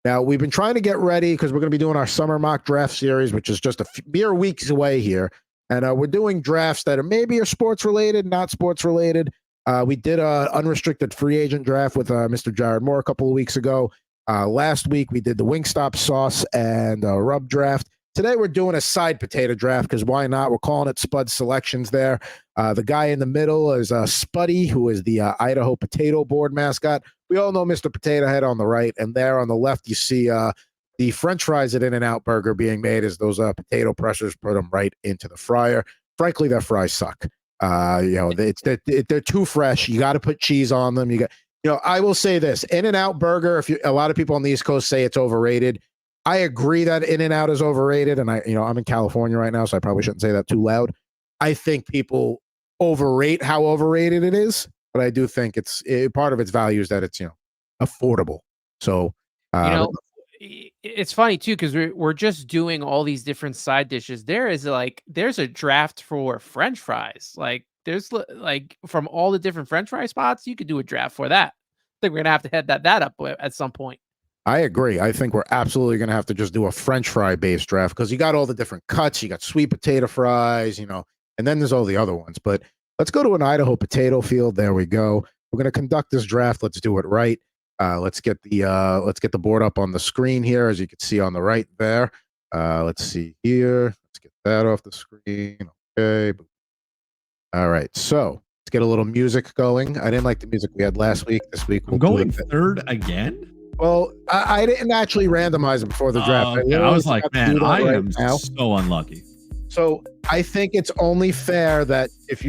Now, we've been trying to get ready because we're going to be doing our summer mock draft series, which is just mere weeks away here. And we're doing drafts that are maybe sports related, not sports related. We did an unrestricted free agent draft with Mr. Jared Moore a couple of weeks ago. Last week, we did the Wingstop sauce and rub draft. Today, we're doing a side potato draft because why not? We're calling it Spuds Selections there. The guy in the middle is Spuddy, who is the Idaho Potato Board mascot. We all know Mr. Potato Head on the right. And there on the left, you see the French fries at In-N-Out Burger being made as those potato pressers put them right into the fryer. Frankly, their fries suck. They're too fresh. You got to put cheese on them. I will say this: In-N-Out Burger. A lot of people on the East Coast say it's overrated. I agree that In-N-Out is overrated, and I'm in California right now, so I probably shouldn't say that too loud. I think people overrate how overrated it is, but I do think it's part of its value is that it's affordable. So it's funny too because we're just doing all these different side dishes. There's a draft for French fries. Like there's from all the different French fry spots, you could do a draft for that. I think we're gonna have to head that up at some point. I agree. I think we're absolutely going to have to just do a French fry based draft because you got all the different cuts. You got sweet potato fries, and then there's all the other ones. But let's go to an Idaho potato field. There we go. We're going to conduct this draft. Let's do it right. Let's get the board up on the screen here, as you can see on the right there. Let's see here. Let's get that off the screen. Okay. All right. So let's get a little music going. I didn't like the music we had last week. This week we'll going third again. Well, I didn't actually randomize it before the draft. Okay. I was like, man, I am so unlucky. So I think it's only fair that if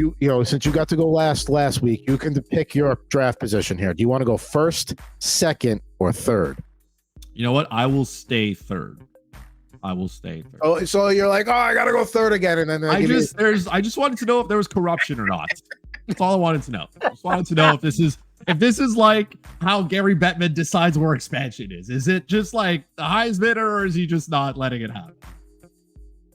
since you got to go last week, you can pick your draft position here. Do you want to go first, second, or third? You know what? I will stay third. Oh, so you're like, I gotta go third again, and then I just wanted to know if there was corruption or not. That's all I wanted to know. I just wanted to know if this is like how Gary Bettman decides where expansion is. Is it just like the highest bidder, or is he just not letting it happen?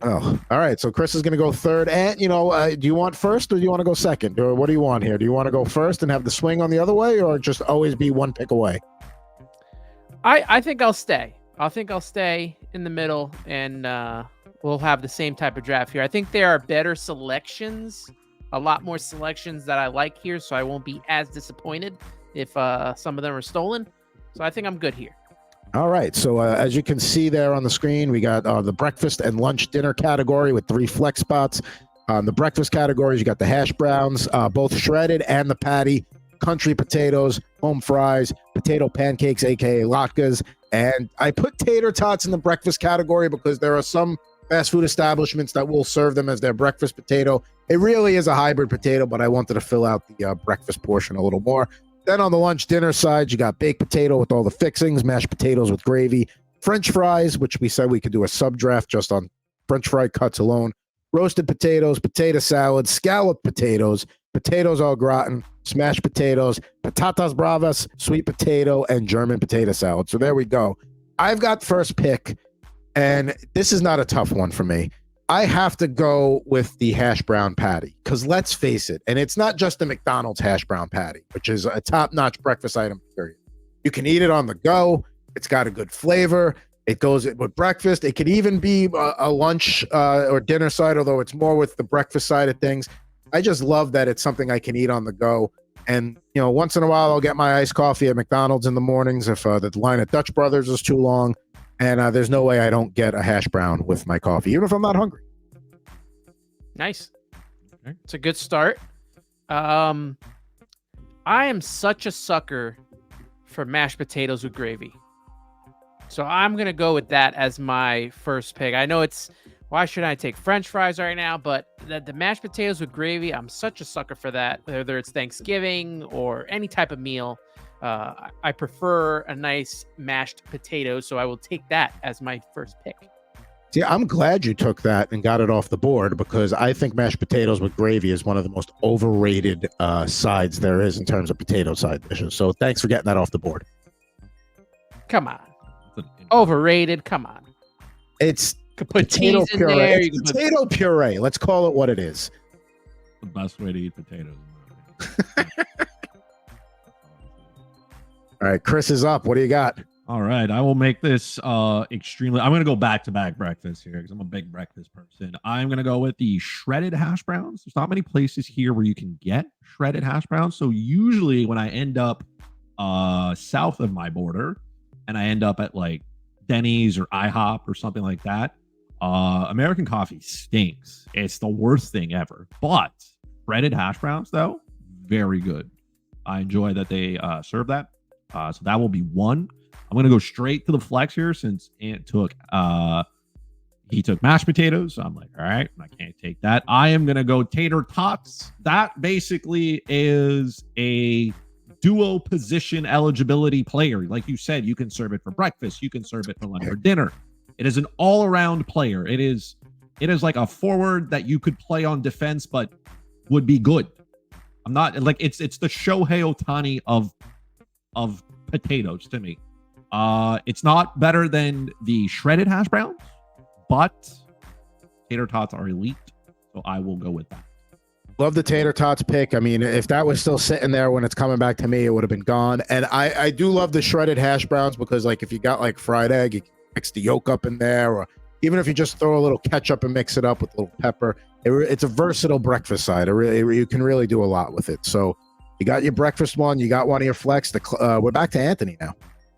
Oh, all right. So Chris is going to go third. And, do you want first or do you want to go second? Or what do you want here? Do you want to go first and have the swing on the other way or just always be one pick away? I think I'll stay. I think I'll stay in the middle and we'll have the same type of draft here. I think there are better selections, a lot more selections that I like here, so I won't be as disappointed if some of them are stolen. So I think I'm good here. All right. So as you can see there on the screen, we got the breakfast and lunch dinner category with 3 flex spots. On the breakfast categories, you got the hash browns, both shredded and the patty, country potatoes, home fries, potato pancakes, aka latkes. And I put tater tots in the breakfast category because there are some fast food establishments that will serve them as their breakfast potato. It really is a hybrid potato, but I wanted to fill out the breakfast portion a little more. Then on the lunch dinner side, you got baked potato with all the fixings, mashed potatoes with gravy, French fries, which we said we could do a sub draft just on French fry cuts alone, roasted potatoes, potato salad, scalloped potatoes, potatoes au gratin, smashed potatoes, patatas bravas, sweet potato, and German potato salad. So there we go. I've got first pick, and this is not a tough one for me. I have to go with the hash brown patty because let's face it, and it's not just the McDonald's hash brown patty, which is a top-notch breakfast item, period. You can eat it on the go. It's got a good flavor. It goes with breakfast. It could even be a lunch or dinner side, although it's more with the breakfast side of things. I just love that it's something I can eat on the go. And, once in a while, I'll get my iced coffee at McDonald's in the mornings if the line at Dutch Brothers is too long. And there's no way I don't get a hash brown with my coffee, even if I'm not hungry. Nice. It's a good start. I am such a sucker for mashed potatoes with gravy. So I'm going to go with that as my first pick. I know why should I take French fries right now? But the mashed potatoes with gravy, I'm such a sucker for that. Whether it's Thanksgiving or any type of meal, I prefer a nice mashed potato. So I will take that as my first pick. See, I'm glad you took that and got it off the board because I think mashed potatoes with gravy is one of the most overrated sides there is in terms of potato side dishes. So thanks for getting that off the board. Come on. Overrated. Come on. It's put cheese in puree. there. It's potato puree. Let's call it what it is. The best way to eat potatoes. All right, Chris is up. What do you got? All right, I will make this extremely. I'm gonna go back to back breakfast here because I'm a big breakfast person. I'm gonna go with the shredded hash browns. There's not many places here where you can get shredded hash browns. So usually when I end up south of my border and I end up at like Denny's or IHOP or something like that, American coffee stinks. It's the worst thing ever. But shredded hash browns though, very good. I enjoy that they serve that. So that will be one. I'm gonna go straight to the flex here since Ant took he took mashed potatoes. So I'm like, all right, I can't take that. I am gonna go tater tots. That basically is a duo position eligibility player. Like you said, you can serve it for breakfast, you can serve it for lunch or dinner. It is an all-around player. It is like a forward that you could play on defense, but would be good. I'm not like it's the Shohei Ohtani of potatoes to me. It's not better than the shredded hash browns, but tater tots are elite, so I will go with that. Love the tater tots pick. I mean, if that was still sitting there when it's coming back to me, it would have been gone. And I do love the shredded hash browns because, like, if you got like fried egg, you can mix the yolk up in there, or even if you just throw a little ketchup and mix it up with a little pepper, it's a versatile breakfast side. You can really do a lot with it. So you got your breakfast one, you got one of your flex. We're back to Anthony now.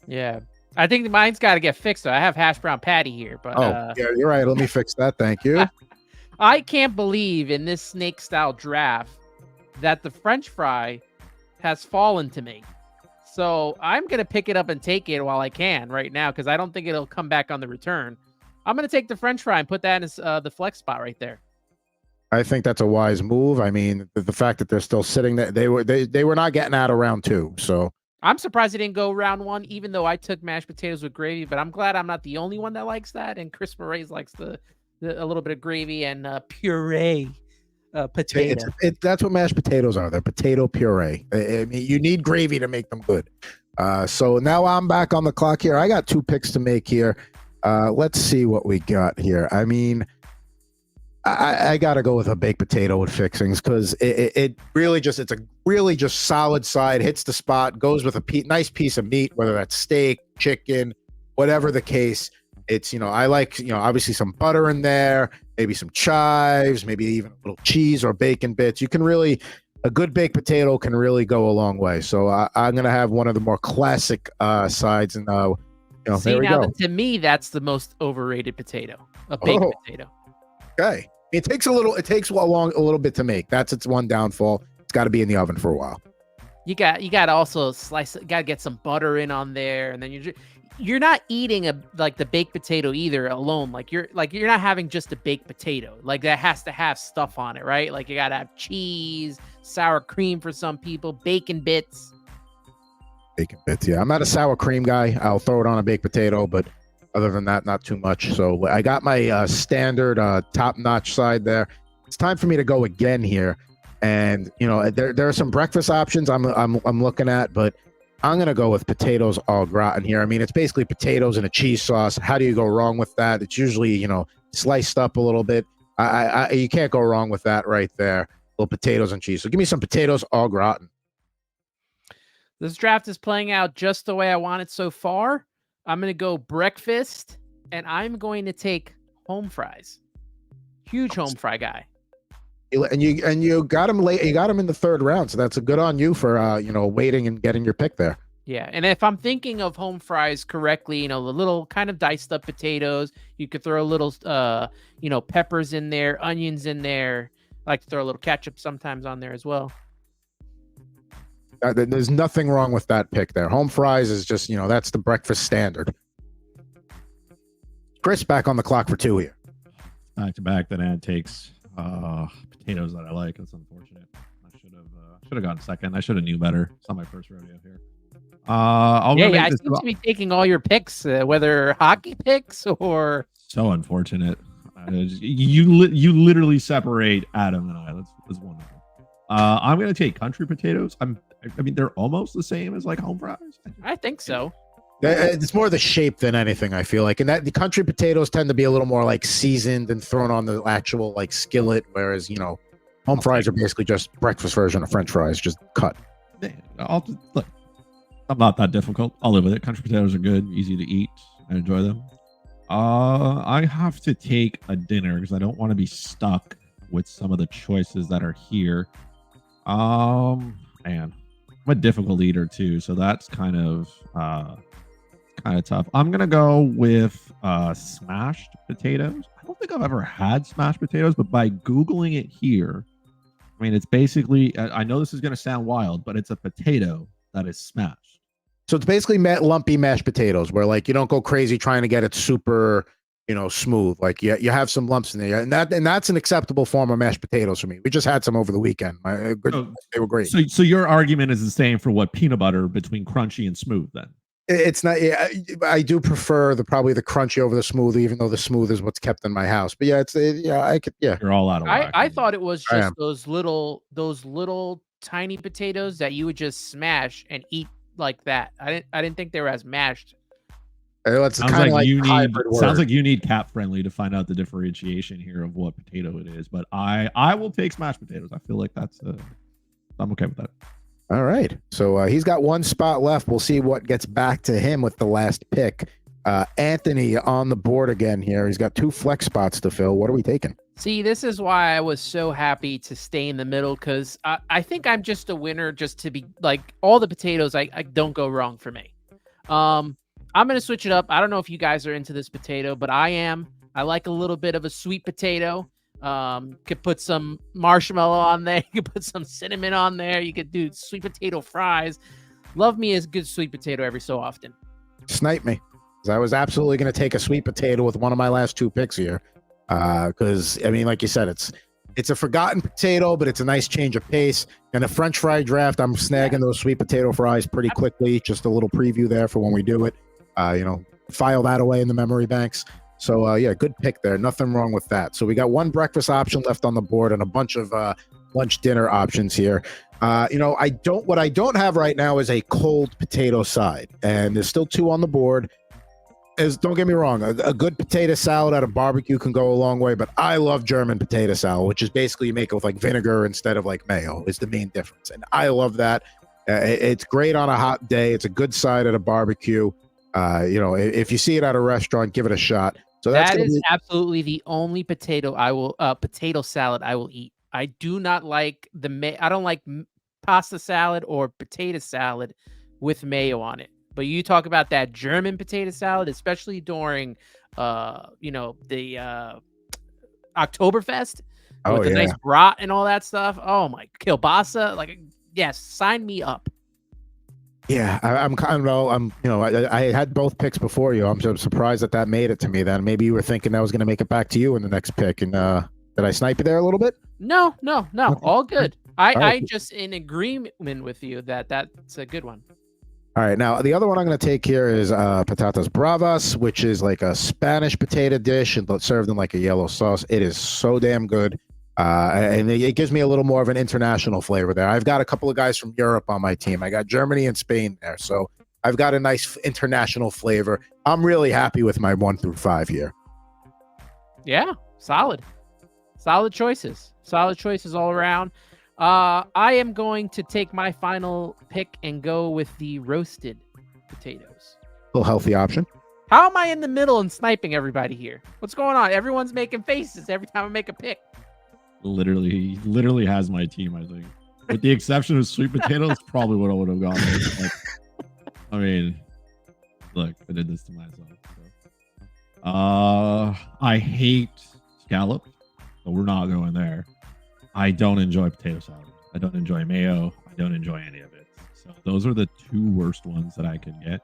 Yeah. I think mine's got to get fixed, though. I have hash brown patty here. But yeah, you're right. Let me fix that. Thank you. I can't believe in this snake-style draft that the French fry has fallen to me. So I'm going to pick it up and take it while I can right now because I don't think it'll come back on the return. I'm going to take the French fry and put that in the flex spot right there. I think that's a wise move. I mean, the fact that they're still sitting there, they were not getting out of round two. So I'm surprised it didn't go round one, even though I took mashed potatoes with gravy. But I'm glad I'm not the only one that likes that. And Chris Moraes likes a little bit of gravy and puree potato. That's what mashed potatoes are. They're potato puree. I mean, you need gravy to make them good. So now I'm back on the clock here. I got 2 picks to make here. Let's see what we got here. I mean, I got to go with a baked potato with fixings because it really it's a really just solid side, hits the spot, goes with a nice piece of meat, whether that's steak, chicken, whatever the case. It's, I like, obviously some butter in there, maybe some chives, maybe even a little cheese or bacon bits. A good baked potato can really go a long way. So I'm going to have one of the more classic sides. And, See, there we go. To me, that's the most overrated potato, a baked potato. Okay. It takes a little bit to make. That's its one downfall. It's got to be in the oven for a while. You got to also slice it. Got to get some butter in on there, and then you're not eating the baked potato either alone. Like you're not having just a baked potato. Like that has to have stuff on it, right? Like you got to have cheese, sour cream for some people, bacon bits. Bacon bits, yeah. I'm not a sour cream guy. I'll throw it on a baked potato, but other than that, not too much. So I got my standard top-notch side there. It's time for me to go again here. And, there are some breakfast options I'm looking at, but I'm going to go with potatoes au gratin here. I mean, it's basically potatoes and a cheese sauce. How do you go wrong with that? It's usually, sliced up a little bit. You can't go wrong with that right there. Little potatoes and cheese. So give me some potatoes au gratin. This draft is playing out just the way I want it so far. I'm going to go breakfast, and I'm going to take home fries. Huge home fry guy. And you got him late. You got him in the 3rd round, so that's a good on you for waiting and getting your pick there. Yeah, and if I'm thinking of home fries correctly, the little kind of diced up potatoes, you could throw a little, peppers in there, onions in there. I like to throw a little ketchup sometimes on there as well. There's nothing wrong with that pick there. Home fries is just, that's the breakfast standard. Chris, back on the clock for 2 here. Back to back, that Ant takes potatoes that I like. That's unfortunate. I should have gone second. I should have knew better. It's not my first rodeo here. I seem to be taking all your picks, whether hockey picks or. So unfortunate. You literally separate Adam and I. That's wonderful. I'm gonna take country potatoes. I mean, they're almost the same as like home fries. I think so. It's more the shape than anything, I feel like. And that the country potatoes tend to be a little more like seasoned and thrown on the actual like skillet, whereas, home fries are basically just breakfast version of French fries, just cut. Man, look, I'm not that difficult. I'll live with it. Country potatoes are good, easy to eat. I enjoy them. I have to take a dinner because I don't want to be stuck with some of the choices that are here. Man, I'm a difficult eater too, so that's kind of tough. I'm gonna go with smashed potatoes. I don't think I've ever had smashed potatoes, but by Googling it here, I mean it's basically, I know this is gonna sound wild, but it's a potato that is smashed. So it's basically lumpy mashed potatoes, where like you don't go crazy trying to get it super, smooth. Like you have some lumps in there, and that's an acceptable form of mashed potatoes for me. We just had some over the weekend. They were great. So your argument is the same for what peanut butter between crunchy and smooth then? It's not. Yeah, I do prefer probably the crunchy over the smooth, even though the smooth is what's kept in my house. But yeah, I could. Yeah, you're all out of whack. I thought it was just those little tiny potatoes that you would just smash and eat like that. I didn't think they were as mashed. It's kind of like sounds like you need Cap Friendly to find out the differentiation here of what potato it is. But I will take smashed potatoes. I feel like I'm okay with that. All right. So he's got one spot left. We'll see what gets back to him with the last pick. Anthony on the board again here. He's got 2 flex spots to fill. What are we taking? See, this is why I was so happy to stay in the middle, because I think I'm just a winner just to be like all the potatoes. I don't go wrong for me. I'm going to switch it up. I don't know if you guys are into this potato, but I am. I like a little bit of a sweet potato. Could put some marshmallow on there. You could put some cinnamon on there. You could do sweet potato fries. Love me a good sweet potato every so often. Snipe me. I was absolutely going to take a sweet potato with one of my last 2 picks here. Because I mean, like you said, it's a forgotten potato, but it's a nice change of pace. And a French fry draft, I'm snagging those sweet potato fries pretty quickly. Just a little preview there for when we do it. File that away in the memory banks. So yeah, good pick there. Nothing wrong with that. So we got 1 breakfast option left on the board and a bunch of lunch dinner options here. What I don't have right now is a cold potato side, and there's still 2 on the board. Don't get me wrong, a good potato salad at a barbecue can go a long way, but I love German potato salad, which is basically you make it with like vinegar instead of like mayo is the main difference. And I love that. It's great on a hot day. It's a good side at a barbecue. If you see it at a restaurant, give it a shot. So that is absolutely the only potato salad I will eat. I do not like I don't like pasta salad or potato salad with mayo on it. But you talk about that German potato salad, especially during, the Oktoberfest with the nice brat and all that stuff. Oh my, kielbasa! Like, yes, sign me up. Yeah, I had both picks before you. I'm surprised that made it to me. Then maybe you were thinking that was going to make it back to you in the next pick. And did I snipe you there a little bit? No, all good. I just in agreement with you that's a good one. All right, now the other one I'm going to take here is patatas bravas, which is like a Spanish potato dish and served in like a yellow sauce. It is so damn good, and it gives me a little more of an international flavor there. I've got a couple of guys from Europe on my team. I got Germany and Spain there, so I've got a nice international flavor. I'm really happy with my 1 through 5 here. Yeah, solid choices all around. I am going to take my final pick and go with the roasted potatoes. A little healthy option. How am I in the middle and sniping everybody here? What's going on? Everyone's making faces every time I make a pick. He literally has my team, I think. With the exception of sweet potatoes, probably what I would have gone with. Like, I mean, look, I did this to myself. So. I hate scallop, but we're not going there. I don't enjoy potato salad. I don't enjoy mayo. I don't enjoy any of it. So those are the 2 worst ones that I can get.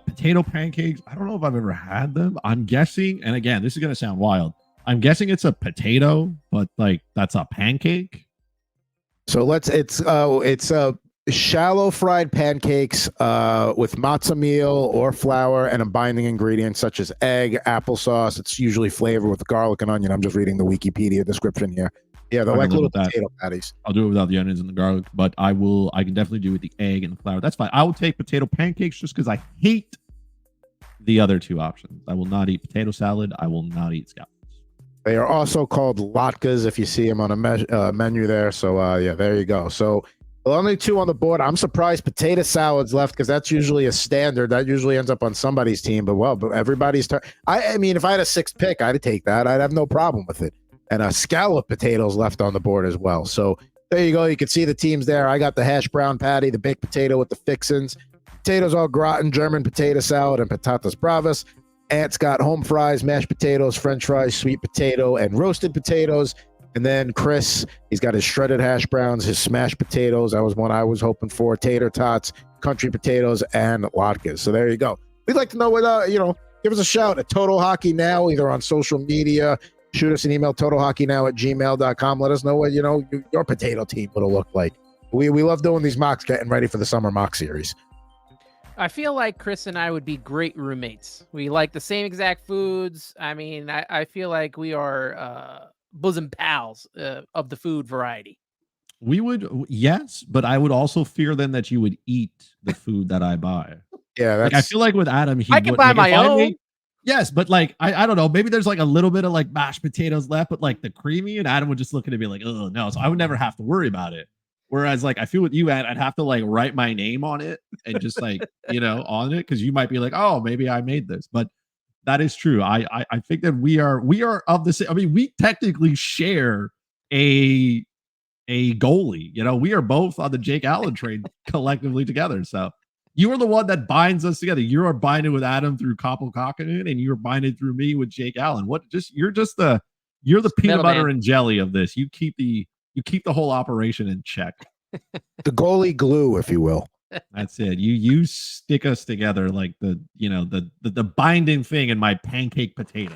Potato pancakes. I don't know if I've ever had them. I'm guessing, and again, this is going to sound wild. I'm guessing it's a potato, but like that's a pancake. So it's shallow fried pancakes with matzo meal or flour and a binding ingredient such as egg, applesauce. It's usually flavored with garlic and onion. I'm just reading the Wikipedia description here. Yeah, they're like little potato patties. I'll do it without the onions and the garlic, but I can definitely do it with the egg and the flour. That's fine. I will take potato pancakes just because I hate the other 2 options. I will not eat potato salad. I will not eat scallops. They are also called latkes if you see them on a menu there. So yeah, there you go. So Well, only 2 on the board. I'm surprised potato salad's left because that's usually a standard. That usually ends up on somebody's team. But everybody's turn. I mean, if I had a 6th pick, I'd take that. I'd have no problem with it. And a scallop potatoes left on the board as well. So there you go. You can see the teams there. I got the hash brown patty, the baked potato with the fixins. Potatoes au gratin, German potato salad, and patatas bravas. Ant's got home fries, mashed potatoes, French fries, sweet potato, and roasted potatoes. And then Chris, he's got his shredded hash browns, his smashed potatoes. That was one I was hoping for. Tater tots, country potatoes, and latkes. So there you go. We'd like to know what, give us a shout at Total Hockey Now, either on social media. Shoot us an email, totalhockeynow@gmail.com. Let us know what, your potato team would have looked like. We love doing these mocks, getting ready for the summer mock series. I feel like Chris and I would be great roommates. We like the same exact foods. I mean, I feel like we are bosom pals of the food variety. We would, yes, but I would also fear then that you would eat the food that I buy. Yeah, that's... I feel like with Adam, I can buy my own. Yes, but I don't know. Maybe there's like a little bit of like mashed potatoes left, but like the creamy, and Adam would just look at it and be like, oh no. So I would never have to worry about it. Whereas like I feel with you, I'd have to like write my name on it and just like, on it, because you might be like, oh, maybe I made this. But that is true. I think that we are of the same. I mean, we technically share a goalie. We are both on the Jake Allen train collectively together. So you are the one that binds us together. You are binded with Adam through Koppel Kakkonen, and you're binded through me with Jake Allen. You're the peanut butter and jelly of this. You keep the whole operation in check. The goalie glue, if you will. That's it. You stick us together like the binding thing in my pancake potato.